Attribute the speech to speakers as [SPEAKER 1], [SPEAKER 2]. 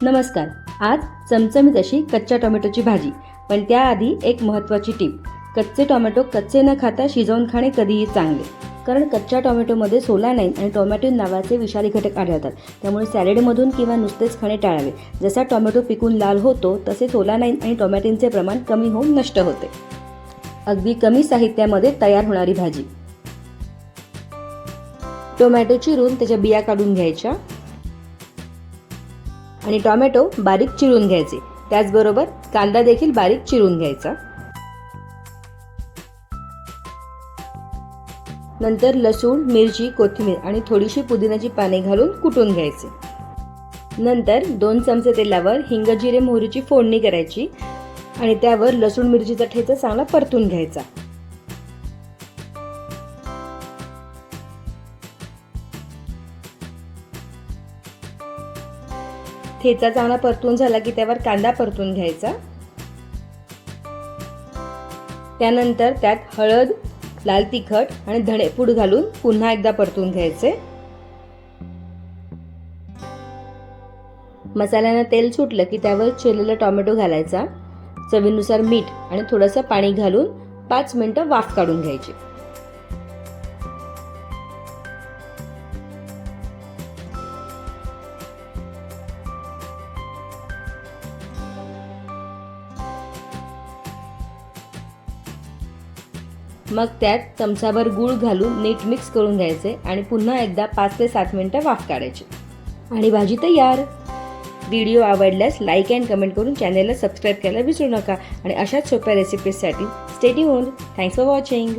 [SPEAKER 1] नमस्कार. आज चमचमीत अशी कच्च्या टोमॅटोची भाजी. पण त्याआधी एक महत्त्वाची टीप. कच्चे टोमॅटो कच्चे न खाता शिजवून खाणे कधीही चांगले. कारण कच्च्या टोमॅटोमध्ये सोलानाइन आणि टोमॅटिन नावाचे विषारी घटक आढळतात. त्यामुळे सॅलडमधून किंवा नुसतेच खाणे टाळावे. जसा टोमॅटो पिकून लाल होतो तसे सोलानाइन आणि टोमॅटिनचे प्रमाण कमी होऊन नष्ट होते. अगदी कमी साहित्यामध्ये तयार होणारी भाजी. टोमॅटो चिरून त्याच्या बिया काढून घ्यायच्या आणि टोमॅटो बारीक चिरून घ्यायचे. त्याचबरोबर कांदा देखील बारीक चिरून घ्यायचा. नंतर लसूण, मिरची, कोथिंबीर आणि थोडीशी पुदिन्याची पाने घालून कुटून घ्यायचे. नंतर 2 चमचे तेलावर हिंग, जिरे, मोहरीची फोडणी करायची आणि त्यावर लसूण मिरचीचा ठेचा चांगला परतून घ्यायचा. ठेचा चांगला परतून झाला की त्यावर कांदा परतून घ्यायचा. त्यानंतर त्यात हळद, लाल तिखट आणि धणेपूड घालून पुन्हा एकदा परतून घ्यायचे. मसाल्यानं तेल सुटलं की त्यावर चिरलेला टोमॅटो घालायचा. चवीनुसार मीठ आणि थोडंसं पाणी घालून 5 मिनिटं वाफ काढून घ्यायची. मग त्यात चमचाभर गूळ घालून नीट मिक्स करून घ्यायचे आणि पुन्हा एकदा 5 ते 7 मिनिटं वाफ काढायची आणि भाजी तयार. व्हिडिओ आवडल्यास लाईक अँड कमेंट करून चॅनलला सबस्क्राईब करायला विसरू नका आणि अशाच सोप्या रेसिपीजसाठी stay tuned. Thanks for watching.